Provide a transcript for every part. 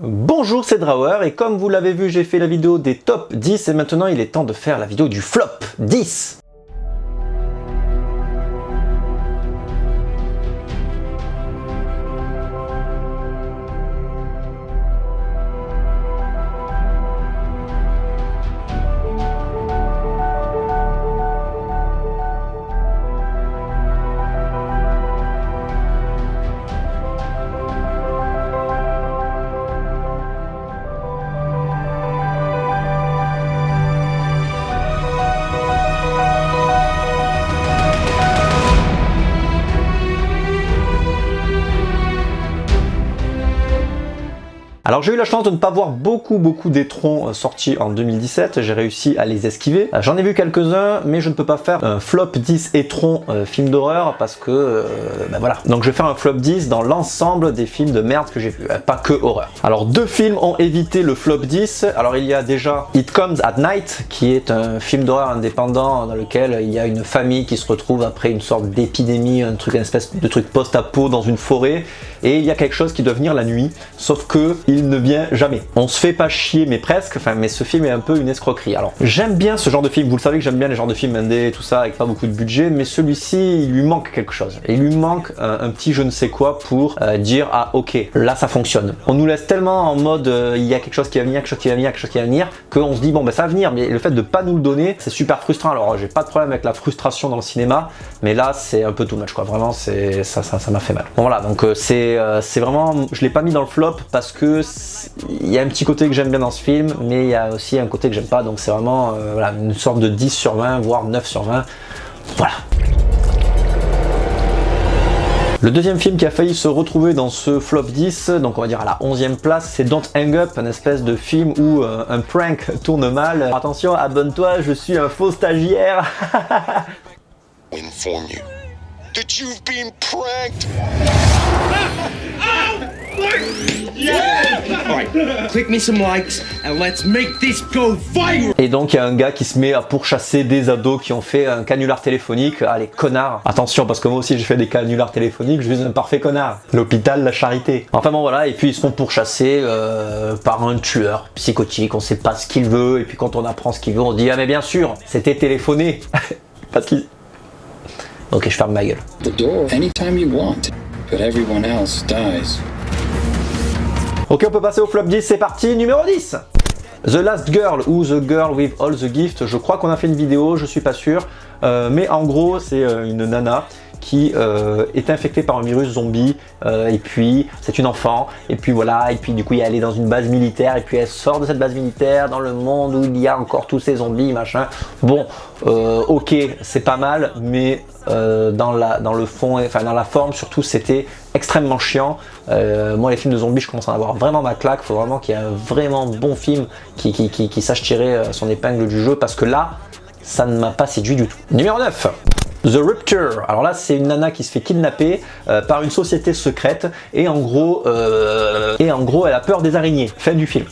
Bonjour, c'est Drawer et comme vous l'avez vu, j'ai fait la vidéo des top 10 et maintenant il est temps de faire la vidéo du flop 10. Alors j'ai eu la chance de ne pas voir beaucoup d'étrons sortis en 2017, j'ai réussi à les esquiver. J'en ai vu quelques-uns, mais je ne peux pas faire un flop 10 étrons film d'horreur parce que, voilà. Donc je vais faire un flop 10 dans l'ensemble des films de merde que j'ai vus, pas que horreur. Alors deux films ont évité le flop 10. Alors il y a déjà It Comes at Night, qui est un film d'horreur indépendant dans lequel il y a une famille qui se retrouve après une sorte d'épidémie, une espèce de truc post-apo dans une forêt, et il y a quelque chose qui doit venir la nuit, sauf que il ne vient jamais. On se fait pas chier, mais presque, mais ce film est un peu une escroquerie. Alors, j'aime bien ce genre de film, vous le savez que j'aime bien les genres de films indés, tout ça, avec pas beaucoup de budget, mais celui-ci, il lui manque quelque chose. Il lui manque un petit je ne sais quoi pour dire, ah ok, là ça fonctionne. On nous laisse tellement en mode, il y a quelque chose qui va venir, quelque chose qui va venir, quelque chose qui va venir, qu'on se dit, bon ben ça va venir, mais le fait de pas nous le donner, c'est super frustrant. Alors, j'ai pas de problème avec la frustration dans le cinéma, mais là, c'est un peu too much, quoi. Vraiment, ça m'a fait mal. Bon voilà, donc c'est vraiment, je l'ai pas mis dans le flop parce que il y a un petit côté que j'aime bien dans ce film, mais il y a aussi un côté que j'aime pas, donc c'est vraiment voilà, une sorte de 10 sur 20, voire 9 sur 20. Voilà. Le deuxième film qui a failli se retrouver dans ce flop 10, donc on va dire à la 11e place, c'est Don't Hang Up, un espèce de film où un prank tourne mal. Attention, abonne-toi, je suis un faux stagiaire. Inform you that you've been pranked. Alright, click me some likes and let's make this go viral. Et donc il y a un gars qui se met à pourchasser des ados qui ont fait un canular téléphonique. Ah les connards. Attention parce que moi aussi j'ai fait des canulars téléphoniques, je suis un parfait connard. L'hôpital, la charité. Enfin bon voilà, et puis ils se font pourchasser par un tueur psychotique, on sait pas ce qu'il veut, et puis quand on apprend ce qu'il veut, on dit ah mais bien sûr, c'était téléphoné. Parce qu'il... Ok, je ferme ma gueule. The door anytime you want, but everyone else dies. Ok, on peut passer au flop 10, c'est parti, numéro 10. The Last Girl ou The Girl with All the Gifts, je crois qu'on a fait une vidéo, je suis pas sûr, mais en gros c'est une nana qui est infectée par un virus zombie, et puis c'est une enfant, et puis voilà, et puis du coup elle est dans une base militaire, et puis elle sort de cette base militaire dans le monde où il y a encore tous ces zombies, machin. Bon, ok, c'est pas mal, mais dans le fond, enfin dans la forme surtout, c'était extrêmement chiant. Moi les films de zombies, je commence à en avoir vraiment ma claque, faut vraiment qu'il y ait un vraiment bon film qui sache tirer son épingle du jeu, parce que là, ça ne m'a pas séduit du tout. Numéro 9. The Rupture. Alors là, c'est une nana qui se fait kidnapper par une société secrète et en gros, elle a peur des araignées. Fin du film.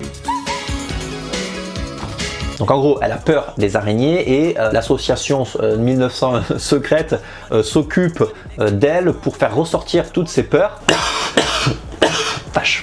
Donc en gros, elle a peur des araignées et l'association 1900 secrète s'occupe d'elle pour faire ressortir toutes ses peurs.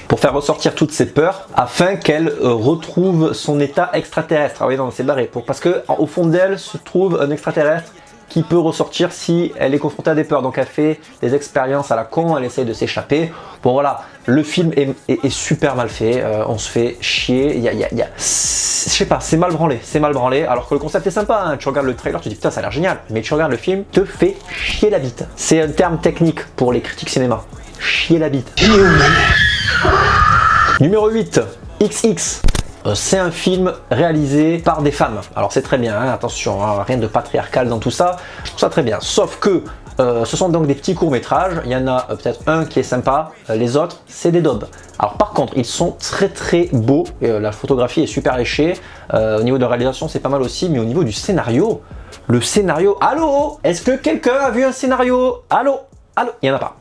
Pour faire ressortir toutes ses peurs afin qu'elle retrouve son état extraterrestre. Ah oui, non, c'est barré. Parce que au fond d'elle se trouve un extraterrestre qui peut ressortir si elle est confrontée à des peurs. Donc elle fait des expériences à la con, elle essaye de s'échapper. Bon voilà, le film est super mal fait, on se fait chier, je sais pas, c'est mal branlé, alors que le concept est sympa, hein. Tu regardes le trailer, tu dis putain ça a l'air génial, mais tu regardes le film, te fait chier la bite. C'est un terme technique pour les critiques cinéma, chier la bite. Numéro 8, XX. C'est un film réalisé par des femmes. Alors c'est très bien, hein, attention, hein, rien de patriarcal dans tout ça, je trouve ça très bien. Sauf que ce sont donc des petits courts-métrages, il y en a peut-être un qui est sympa, les autres c'est des daubes. Alors par contre, ils sont très beaux, la photographie est super léchée, au niveau de la réalisation c'est pas mal aussi, mais au niveau du scénario, le scénario... Allô? Est-ce que quelqu'un a vu un scénario? Allô? Il y en a pas.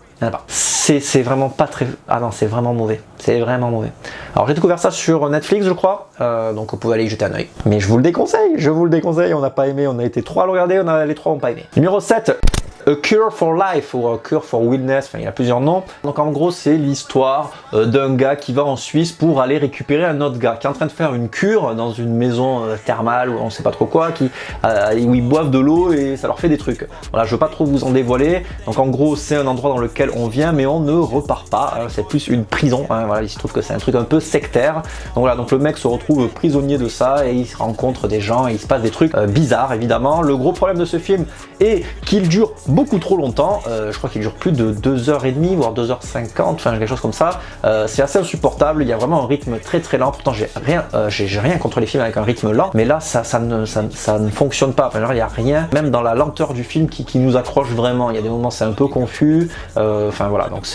C'est vraiment pas très... Ah non, c'est vraiment mauvais. C'est vraiment mauvais. Alors j'ai découvert ça sur Netflix, je crois. Donc vous pouvez aller y jeter un oeil. Mais je vous le déconseille, on n'a pas aimé. On a été 3 à le regarder, les 3 n'ont pas aimé. Numéro 7. A Cure for Life ou A Cure for Wellness, enfin il y a plusieurs noms. Donc en gros c'est l'histoire d'un gars qui va en Suisse pour aller récupérer un autre gars qui est en train de faire une cure dans une maison thermale ou on sait pas trop quoi, où ils boivent de l'eau et ça leur fait des trucs. Voilà, je veux pas trop vous en dévoiler. Donc en gros c'est un endroit dans lequel on vient mais on ne repart pas, hein. C'est plus une prison, hein. Voilà, il se trouve que c'est un truc un peu sectaire. Donc voilà, donc le mec se retrouve prisonnier de ça et il rencontre des gens et il se passe des trucs bizarres évidemment. Le gros problème de ce film est qu'il dure beaucoup trop longtemps, je crois qu'il dure plus de 2h30 voire 2h50, enfin quelque chose comme ça. C'est assez insupportable, il y a vraiment un rythme très très lent, pourtant j'ai rien contre les films avec un rythme lent, mais là ça ne fonctionne pas, enfin, genre, il n'y a rien, même dans la lenteur du film qui nous accroche vraiment, il y a des moments c'est un peu confus, enfin voilà, donc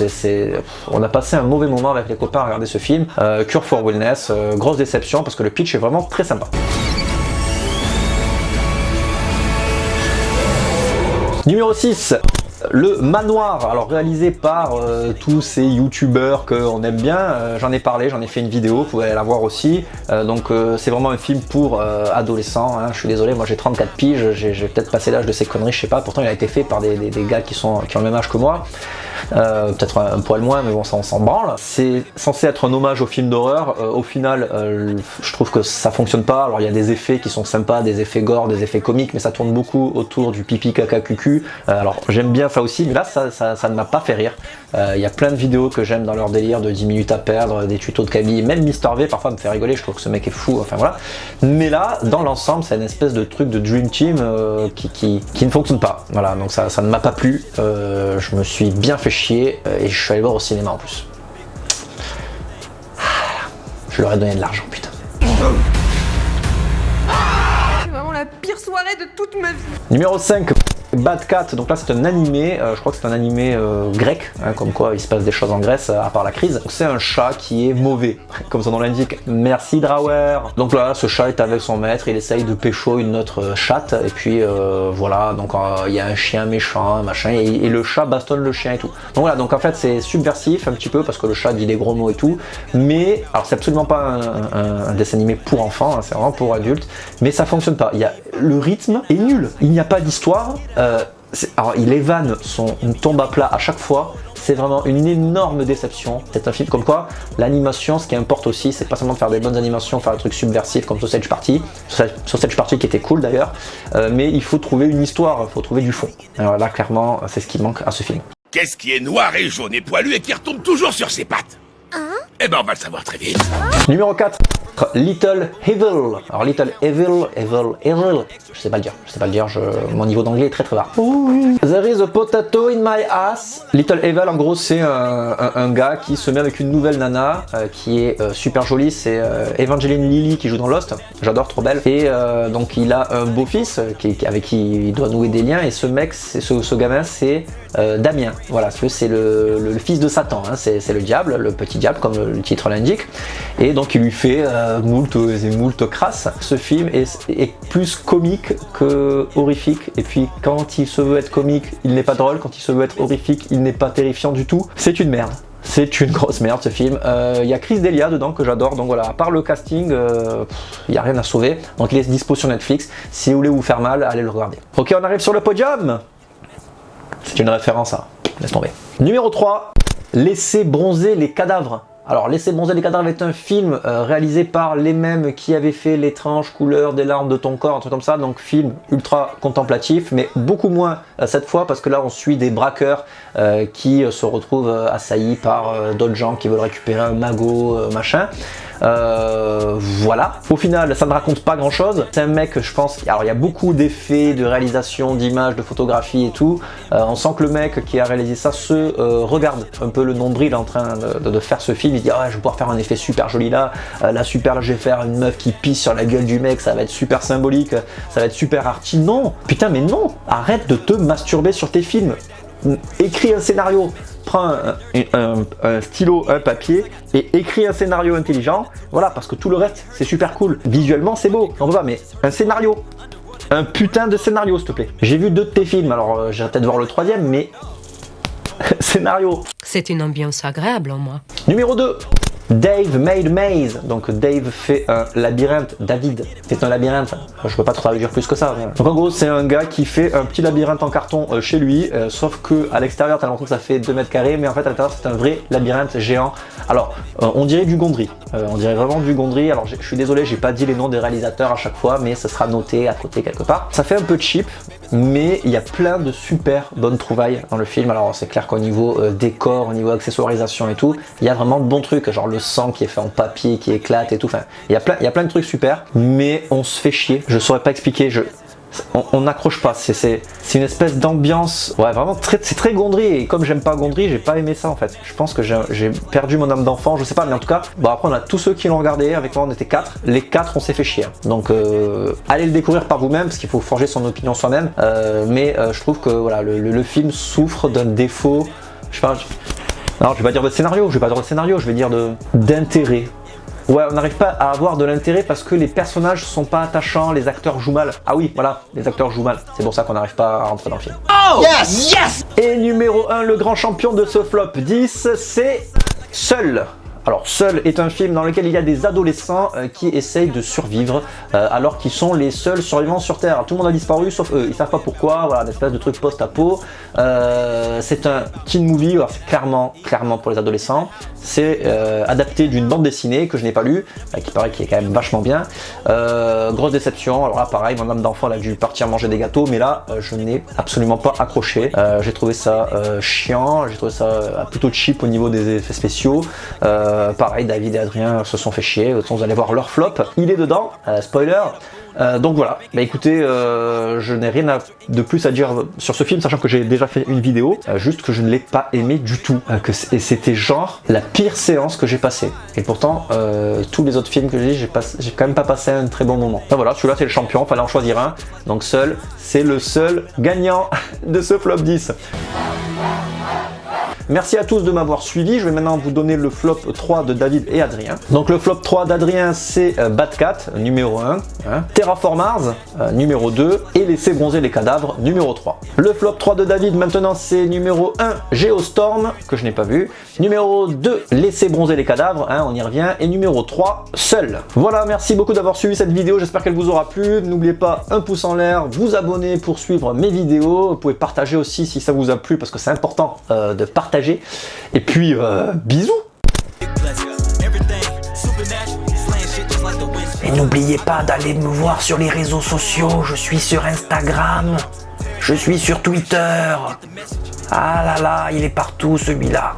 on a passé un mauvais moment avec les copains à regarder ce film. Cure for Wellness, grosse déception parce que le pitch est vraiment très sympa. Numéro 6, Le Manoir, alors réalisé par tous ces youtubeurs qu'on aime bien, j'en ai parlé, j'en ai fait une vidéo, vous pouvez aller la voir aussi, donc c'est vraiment un film pour adolescents, hein. Je suis désolé, moi j'ai 34 piges, j'ai peut-être passé l'âge de ces conneries, je sais pas, pourtant il a été fait par des gars qui ont le même âge que moi, peut-être un poil moins, mais bon ça on s'en branle. C'est censé être un hommage au film d'horreur, au final je trouve que ça fonctionne pas, alors il y a des effets qui sont sympas, des effets gore, des effets comiques, mais ça tourne beaucoup autour du pipi caca cucu, alors j'aime bien ça aussi, mais là ça ne m'a pas fait rire. Il y a plein de vidéos que j'aime dans leur délire de 10 minutes à perdre, des tutos de Camille, même Mister V parfois me fait rigoler, je trouve que ce mec est fou, enfin voilà. Mais là, dans l'ensemble, c'est une espèce de truc de Dream Team qui ne fonctionne pas. Voilà, donc ça ne m'a pas plu, je me suis bien fait chier et je suis allé voir au cinéma en plus. Je leur ai donné de l'argent, putain. C'est vraiment la pire soirée de toute ma vie. Numéro 5. Bad Cat, donc là c'est un animé, je crois que c'est un animé grec, hein, comme quoi il se passe des choses en Grèce à part la crise. C'est un chat qui est mauvais, comme son nom l'indique. Merci Drawer. Donc là, ce chat est avec son maître, il essaye de pécho une autre chatte, et puis voilà, donc il y a un chien méchant, machin, et le chat bastonne le chien et tout. Donc voilà, donc en fait c'est subversif un petit peu, parce que le chat dit des gros mots et tout, mais, alors c'est absolument pas un dessin animé pour enfants, hein, c'est vraiment pour adultes, mais ça fonctionne pas. Le rythme est nul, il n'y a pas d'histoire. Alors il évane une tombe à plat à chaque fois, c'est vraiment une énorme déception. C'est un film comme quoi l'animation, ce qui importe aussi, c'est pas seulement de faire des bonnes animations, faire un truc subversif comme Sausage Party, Sausage Party qui était cool d'ailleurs, mais il faut trouver une histoire, il faut trouver du fond. Alors là clairement c'est ce qui manque à ce film. Qu'est-ce qui est noir et jaune et poilu et qui retombe toujours sur ses pattes? Eh ben on va le savoir très vite. Numéro 4, Little Evil. Alors Little Evil, je sais pas le dire, mon niveau d'anglais est très très bas. There is a potato in my ass. Little Evil, en gros c'est un gars qui se met avec une nouvelle nana qui est super jolie, c'est Evangeline Lilly qui joue dans Lost, j'adore, trop belle. Et donc il a un beau-fils avec qui il doit nouer des liens, et ce mec, ce gamin c'est Damien, voilà, c'est le fils de Satan, hein, c'est le diable, le petit diable comme le titre l'indique, et donc il lui fait moult crasse. Ce film est plus comique que horrifique, et puis quand il se veut être comique il n'est pas drôle, quand il se veut être horrifique il n'est pas terrifiant du tout, c'est une merde. C'est une grosse merde ce film. Il y a Chris D'Elia dedans que j'adore, donc voilà, à part le casting, il n'y a rien à sauver, donc il est dispo sur Netflix, si vous voulez vous faire mal, allez le regarder. Ok, on arrive sur le podium. C'est une référence à... laisse tomber. Numéro 3, Laissez bronzer les cadavres. Alors, Laissez bronzer les cadavres est un film réalisé par les mêmes qui avaient fait L'étrange couleur des larmes de ton corps, un truc comme ça, donc film ultra contemplatif, mais beaucoup moins cette fois, parce que là on suit des braqueurs qui se retrouvent assaillis par d'autres gens qui veulent récupérer un magot, machin. Voilà. Au final, ça ne raconte pas grand chose. C'est un mec, je pense, alors il y a beaucoup d'effets, de réalisation, d'images, de photographie et tout. On sent que le mec qui a réalisé ça se regarde un peu le nombril en train de faire ce film. Il se dit, ah, je vais pouvoir faire un effet super joli là, super, là je vais faire une meuf qui pisse sur la gueule du mec, ça va être super symbolique, ça va être super arty. Non, putain, mais non, arrête de te masturber sur tes films. Écris un scénario. Prends un stylo, un papier et écris un scénario intelligent, voilà, parce que tout le reste c'est super cool, visuellement c'est beau, on peut pas, mais un scénario, un putain de scénario s'il te plaît. J'ai vu 2 de tes films, alors j'irai peut-être voir le 3e, mais scénario. C'est une ambiance agréable en moi. Numéro 2, Dave made maze, donc Dave fait un labyrinthe, David fait un labyrinthe, je peux pas traduire plus que ça. Donc en gros c'est un gars qui fait un petit labyrinthe en carton chez lui, sauf que à l'extérieur t'as l'impression que ça fait 2 mètres carrés, mais en fait à l'intérieur c'est un vrai labyrinthe géant. Alors on dirait du Gondry, on dirait vraiment du Gondry, alors je suis désolé j'ai pas dit les noms des réalisateurs à chaque fois, mais ça sera noté à côté quelque part. Ça fait un peu cheap, mais il y a plein de super bonnes trouvailles dans le film. Alors c'est clair qu'au niveau décor, au niveau accessoirisation et tout, il y a vraiment de bons trucs, genre le sang qui est fait en papier, qui éclate et tout, enfin il y a plein de trucs super, mais on se fait chier, je saurais pas expliquer, on n'accroche pas, c'est une espèce d'ambiance, ouais vraiment c'est très Gondry, et comme j'aime pas Gondry, j'ai pas aimé ça en fait. Je pense que j'ai perdu mon âme d'enfant, je sais pas, mais en tout cas, bon après on a tous ceux qui l'ont regardé, avec moi on était 4, les 4 on s'est fait chier. Donc allez le découvrir par vous-même, parce qu'il faut forger son opinion soi-même, mais je trouve que voilà, le film souffre d'un défaut, je sais pas, alors je vais pas dire de scénario, je vais dire d'intérêt. Ouais, on n'arrive pas à avoir de l'intérêt parce que les personnages sont pas attachants, les acteurs jouent mal. Ah oui, voilà, les acteurs jouent mal. C'est pour ça qu'on n'arrive pas à rentrer dans le film. Oh yes, yes. Et numéro 1, le grand champion de ce flop 10, c'est Seul. Alors Seul est un film dans lequel il y a des adolescents qui essayent de survivre alors qu'ils sont les seuls survivants sur Terre. Alors, tout le monde a disparu sauf eux, ils savent pas pourquoi, voilà, une espèce de truc post-apo. C'est un teen movie, alors c'est clairement pour les adolescents. C'est adapté d'une bande dessinée que je n'ai pas lue, qui paraît qui est quand même vachement bien. Grosse déception, alors là pareil, mon âme d'enfant a dû partir manger des gâteaux, mais là je n'ai absolument pas accroché. J'ai trouvé ça chiant, j'ai trouvé ça plutôt cheap au niveau des effets spéciaux. Pareil, David et Adrien se sont fait chier, vous allez voir leur flop, il est dedans, spoiler. Donc voilà, bah écoutez, je n'ai rien de plus à dire sur ce film, sachant que j'ai déjà fait une vidéo, juste que je ne l'ai pas aimé du tout, et c'était genre la pire séance que j'ai passée. Et pourtant, tous les autres films que j'ai quand même pas passé un très bon moment. Enfin voilà, celui-là c'est le champion, fallait en choisir un, donc Seul, c'est le seul gagnant de ce flop 10. Merci à tous de m'avoir suivi, je vais maintenant vous donner le flop 3 de David et Adrien. Donc le flop 3 d'Adrien c'est Bad Cat, numéro 1, Terraform Mars, numéro 2, et Laisser bronzer les cadavres, numéro 3. Le flop 3 de David maintenant c'est numéro 1, Geostorm, que je n'ai pas vu, numéro 2, Laisser bronzer les cadavres, on y revient, et numéro 3, Seul. Voilà, merci beaucoup d'avoir suivi cette vidéo, j'espère qu'elle vous aura plu. N'oubliez pas, un pouce en l'air, vous abonner pour suivre mes vidéos, vous pouvez partager aussi si ça vous a plu, parce que c'est important de partager. Et puis, bisous! Et n'oubliez pas d'aller me voir sur les réseaux sociaux, je suis sur Instagram, je suis sur Twitter. Ah là là, il est partout celui-là.